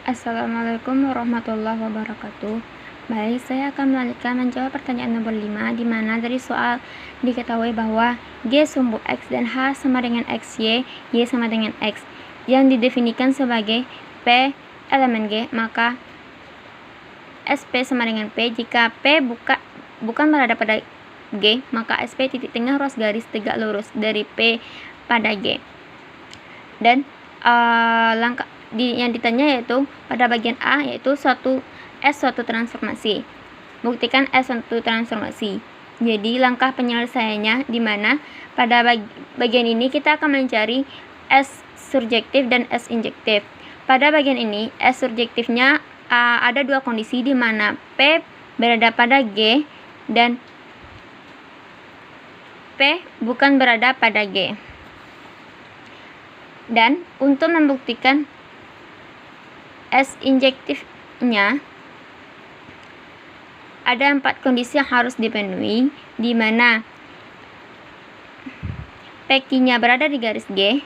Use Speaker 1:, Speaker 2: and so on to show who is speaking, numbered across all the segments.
Speaker 1: Assalamualaikum warahmatullahi wabarakatuh. Baik, saya akan melanjutkan menjawab pertanyaan nomor 5, di mana dari soal diketahui bahwa G sumbu X dan H sama dengan XY, Y sama dengan X, yang didefinikan sebagai P elemen G, maka SP sama dengan P. Jika P bukan berada pada G, maka SP titik tengah ruas garis tegak lurus dari P pada G. Dan langkah yang ditanya yaitu pada bagian A, yaitu suatu transformasi. Buktikan S suatu transformasi. Jadi langkah penyelesaiannya di mana pada bagian ini kita akan mencari S surjektif dan S injektif. Pada bagian ini S surjektifnya ada dua kondisi di mana P berada pada G dan P bukan berada pada G. Dan untuk membuktikan S injektifnya ada 4 kondisi yang harus dipenuhi, di mana PQ-nya berada di garis G,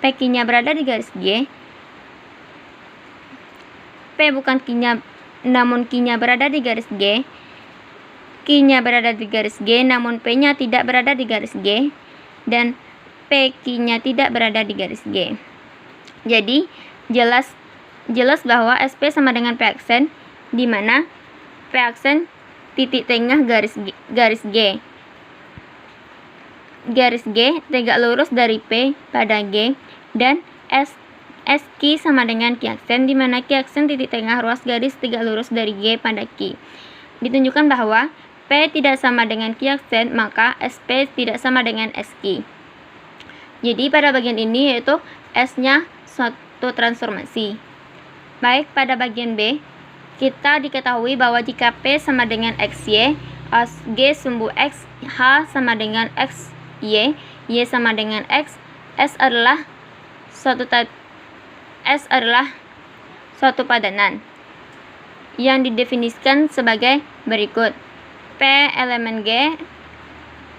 Speaker 1: PQ-nya berada di garis G, P bukan Q-nya namun Q-nya berada di garis G, Q-nya berada di garis G namun P-nya tidak berada di garis G, dan PQ-nya tidak berada di garis G. Jadi jelas bahwa SP sama dengan P aksen, di mana P aksen titik tengah garis G. Garis G tegak lurus dari P pada G, dan SQ sama dengan Q aksen, di mana Q aksen titik tengah ruas garis tegak lurus dari G pada Q. Ditunjukkan bahwa P tidak sama dengan Q aksen, maka SP tidak sama dengan SQ. Jadi pada bagian ini yaitu S-nya suatu transformasi. Baik, pada bagian B, kita diketahui bahwa jika P sama dengan XY, G sumbu X, H sama dengan XY, Y sama dengan X, S adalah suatu padanan yang didefinisikan sebagai berikut. P elemen G,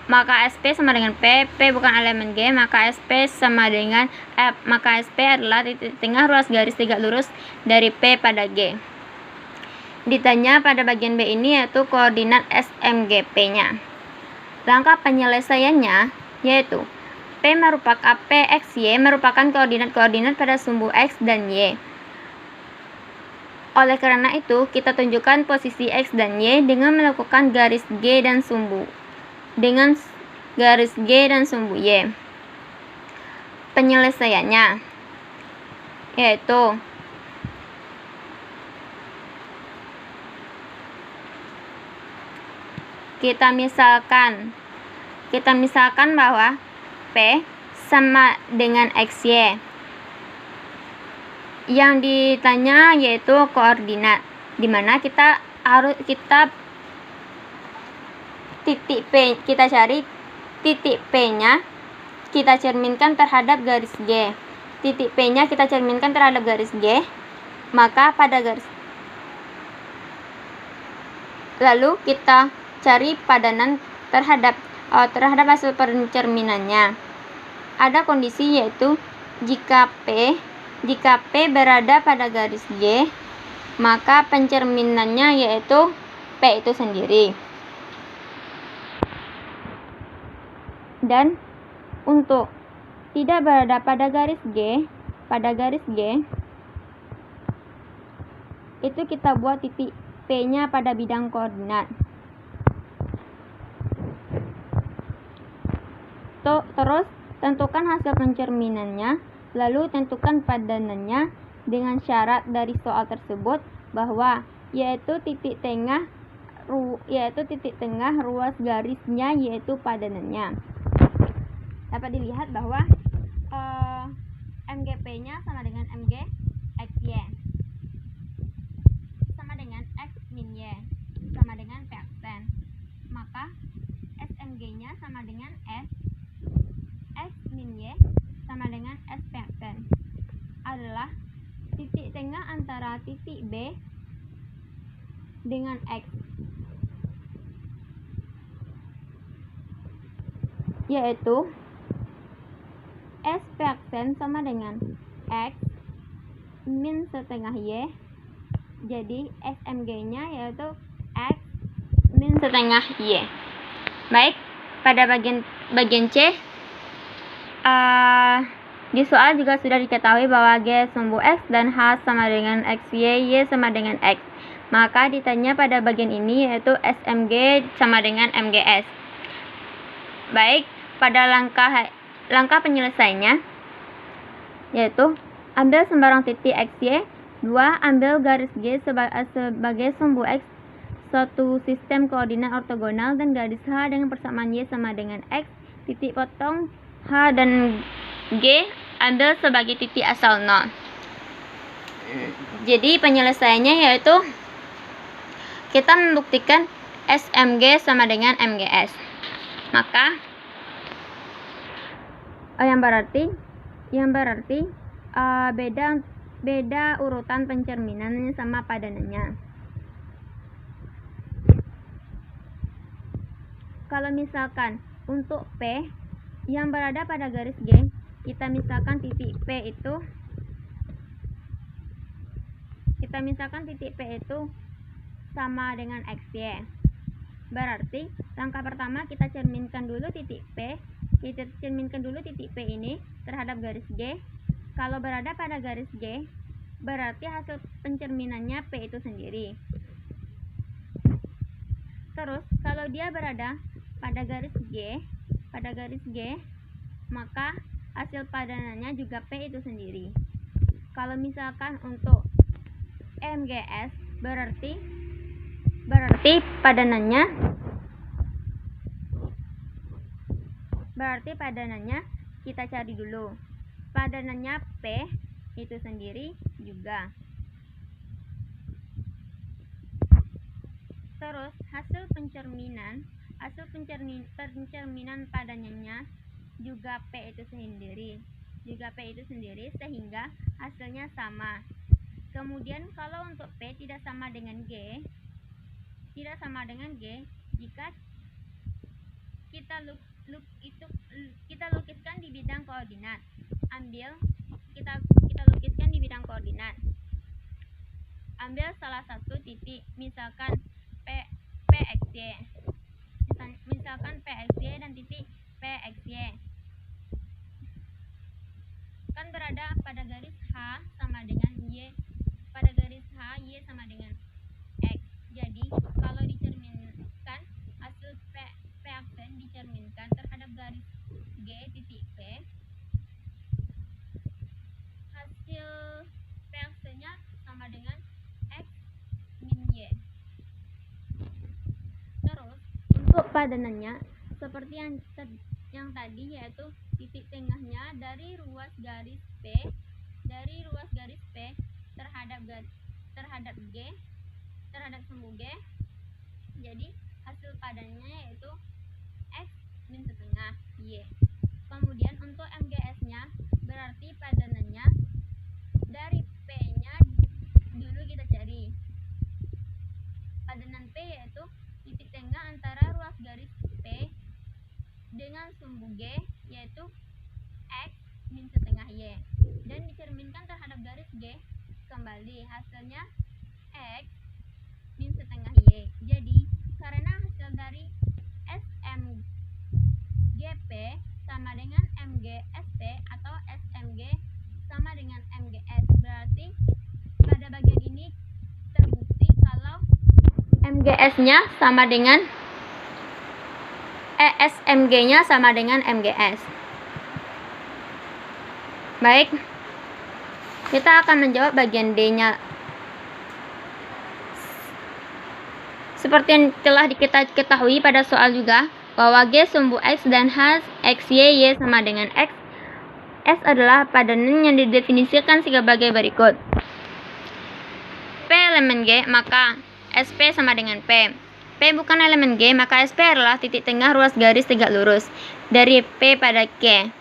Speaker 1: maka SP sama dengan P. P bukan elemen G, maka SP sama dengan F. Maka SP adalah titik tengah ruas garis tegak lurus dari P pada G. Ditanya pada bagian B ini yaitu koordinat SMGP-nya. Langkah penyelesaiannya yaitu PXY merupakan koordinat pada sumbu X dan Y. Oleh karena itu, kita tunjukkan posisi X dan Y dengan melakukan garis G dan sumbu Y. Penyelesaiannya yaitu kita misalkan bahwa P sama dengan XY. Yang ditanya yaitu koordinat, dimana kita titik P, kita cari titik P-nya kita cerminkan terhadap garis G. Titik P-nya kita cerminkan terhadap garis G, maka pada garis lalu kita cari padanan terhadap hasil pencerminannya. Ada kondisi yaitu jika P berada pada garis G, maka pencerminannya yaitu P itu sendiri. Dan untuk tidak berada pada garis G, itu kita buat titik P-nya pada bidang koordinat. Terus tentukan hasil pencerminannya, lalu tentukan padanannya dengan syarat dari soal tersebut bahwa yaitu titik tengah ruas garisnya yaitu padanannya. Dapat dilihat bahwa MGP-nya sama dengan MG XY sama dengan X min Y sama dengan P aksen, maka SMG-nya sama dengan X min Y sama dengan S P aksen adalah titik tengah antara titik B dengan X, yaitu S P aksen sama dengan X min setengah Y. Jadi SMG-nya yaitu X min setengah Y. Baik, pada bagian C, di soal juga sudah diketahui bahwa G sumbu X dan H sama dengan XY, Y sama dengan X. Maka ditanya pada bagian ini yaitu SMG sama dengan MGS. Baik, pada langkah penyelesaiannya yaitu ambil sembarang titik XY. 2. Ambil garis G sebagai sumbu X suatu sistem koordinat ortogonal dan garis H dengan persamaan Y sama dengan X. Titik potong H dan G ambil sebagai titik asal 0. Jadi penyelesaiannya yaitu kita membuktikan SMG sama dengan MGS. Maka yang berarti beda urutan pencerminannya sama padanannya. Kalau misalkan untuk P yang berada pada garis G, kita misalkan titik P itu sama dengan XY. Berarti langkah pertama kita cerminkan dulu titik P. Kita cerminkan dulu titik P ini terhadap garis G. Kalau berada pada garis G, berarti hasil pencerminannya P itu sendiri. Terus kalau dia berada pada garis G, maka hasil padanannya juga P itu sendiri. Kalau misalkan untuk MGS berarti padanannya kita cari dulu. Padanannya P itu sendiri juga. Terus hasil pencerminan padanannya juga P itu sendiri sehingga hasilnya sama. Kemudian kalau untuk P tidak sama dengan G, jika kita lukiskan di bidang koordinat. Kita lukiskan di bidang koordinat. Ambil salah satu titik, misalkan PXY. Misalkan PXY dan titik PXY. Kan berada pada garis H sama dengan Y. Pada garis H, Y sama dengan X. Jadi, kalau dicerminkan, hasil PXY dicerminkan terhadap garis G titik P. Hasil PXY-nya sama dengan X min Y. Terus, untuk padanannya, seperti yang tadi yaitu titik tengahnya dari ruas garis P terhadap sumbu G. Jadi hasil padanannya yaitu X min setengah Y. Kemudian untuk MGS-nya berarti padanannya dari P-nya dulu kita cari. Padanan P yaitu titik tengah antara ruas garis P dengan sumbu G yaitu X min setengah Y, dan dicerminkan terhadap garis G. Kembali hasilnya X min setengah Y. Jadi karena hasil dari SMGP sama dengan MGSP atau SMG sama dengan MGS, berarti pada bagian ini terbukti kalau MGS-nya sama dengan SMG-nya sama dengan MGS. Baik, kita akan menjawab bagian D-nya. Seperti yang telah kita ketahui pada soal juga, bahwa G sumbu X dan H, XY, Y sama dengan X. S adalah padanan yang didefinisikan sebagai berikut. P elemen G, maka SP sama dengan P. P bukan elemen G, maka SP adalah titik tengah ruas garis tegak lurus dari P pada Q.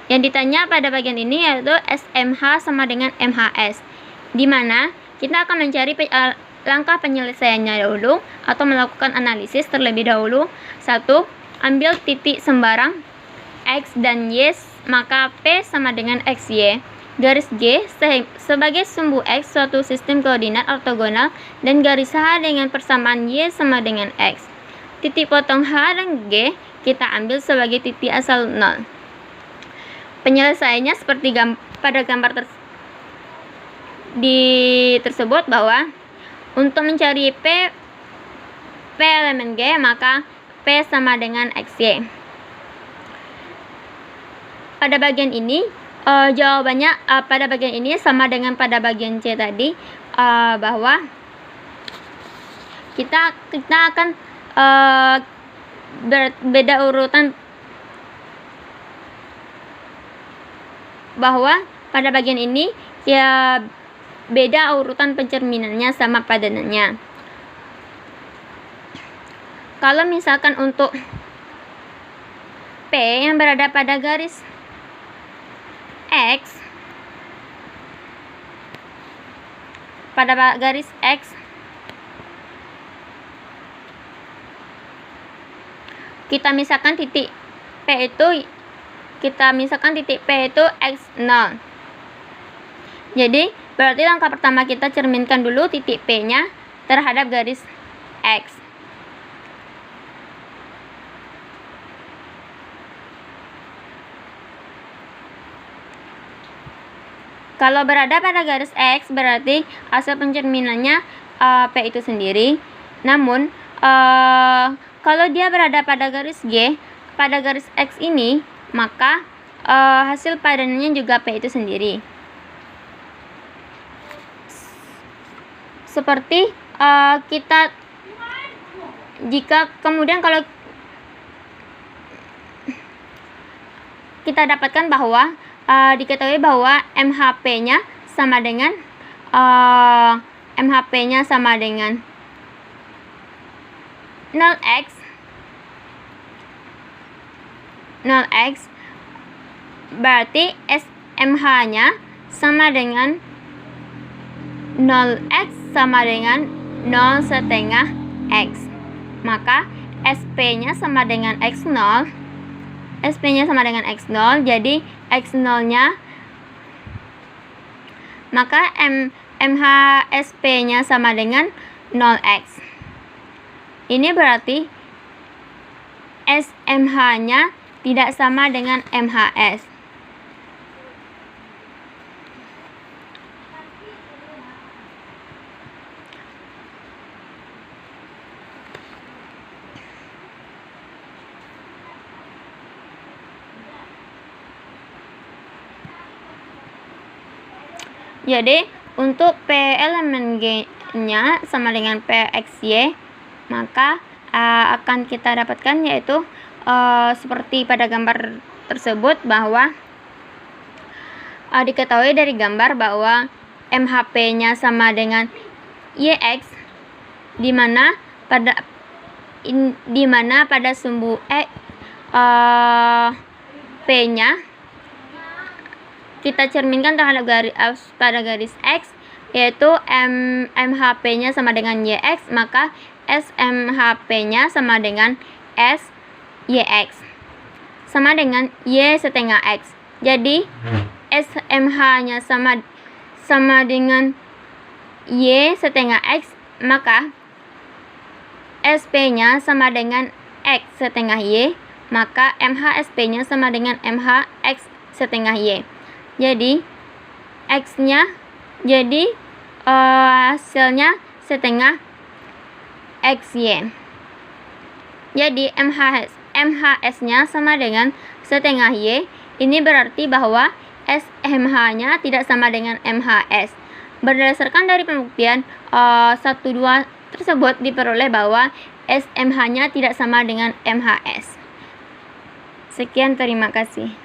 Speaker 1: Yang ditanya pada bagian ini yaitu SMH sama dengan MHS, di mana kita akan mencari langkah penyelesaiannya dahulu atau melakukan analisis terlebih dahulu. 1. Ambil titik sembarang X dan Y, maka P sama dengan XY. garis G sebagai sumbu X suatu sistem koordinat ortogonal dan garis H dengan persamaan Y sama dengan X. Titik potong H dan G kita ambil sebagai titik asal 0. Penyelesaiannya seperti pada gambar tersebut bahwa untuk mencari P elemen G maka P sama dengan XY. Pada bagian ini jawabannya pada bagian ini sama dengan pada bagian C tadi, bahwa kita akan beda urutan, bahwa pada bagian ini ya beda urutan pencerminannya sama padanannya. Kalau misalkan untuk P yang berada pada garis X, kita misalkan titik P itu X0. Jadi berarti langkah pertama kita cerminkan dulu titik P nya terhadap garis X. Kalau berada pada garis X berarti asal pencerminannya P itu sendiri. Namun kalau dia berada pada garis G, pada garis X ini, maka hasil padanannya juga P itu sendiri. Seperti jika kemudian kalau kita dapatkan bahwa diketahui bahwa MHP-nya sama dengan 0x, berarti SMH-nya sama dengan 0x sama dengan 0,5x. Maka SP-nya sama dengan X0. SP-nya sama dengan X0, jadi X0-nya, maka MHSP-nya sama dengan 0x. Ini berarti SMH-nya tidak sama dengan MHS. Jadi untuk P elemen G-nya sama dengan PXY, maka akan kita dapatkan yaitu seperti pada gambar tersebut, bahwa diketahui dari gambar bahwa MHP-nya sama dengan YX, di mana pada sumbu P-nya kita cerminkan terhadap pada garis X, yaitu MHP-nya sama dengan YX, maka SMHP-nya sama dengan SYX, sama dengan Y setengah X. Jadi SMH-nya sama dengan Y setengah X, maka SP-nya sama dengan X setengah Y, maka MHSP-nya sama dengan MHX setengah Y. Jadi X-nya hasilnya setengah XY. Jadi MHS-nya sama dengan setengah Y. Ini berarti bahwa SMH-nya tidak sama dengan MHS. Berdasarkan dari pembuktian 1, 2 tersebut diperoleh bahwa SMH-nya tidak sama dengan MHS. Sekian, terima kasih.